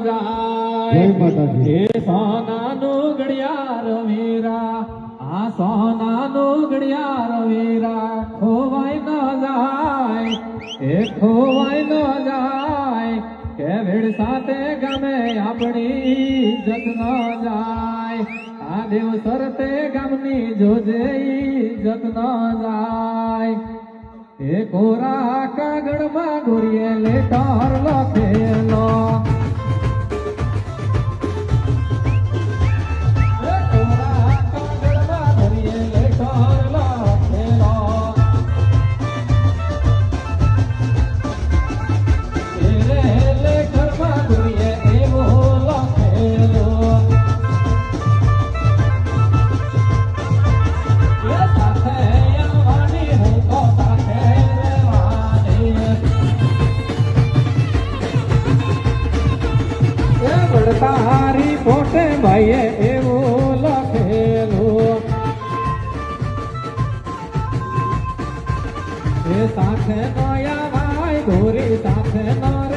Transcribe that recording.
જાય હે સોનાનું ઘડિયાળ વીરા આ સોનાનું ઘડિયાળ વીરા ખોવાય ન જાય એ ખોવાય ન જાય કે વેડ સાથે ગમે આપણી ઇજ્જત ન જાય આ દેવ સરતે ગામની જોજે ઇજ્જત ન જાય એ કોરા કાગળમાં ઘોરીએ લેટર લખેલો તારી પોતે ભાઈએ એવું લખેલું એ સાથે નયા ભાઈ ગોરી સાથે ન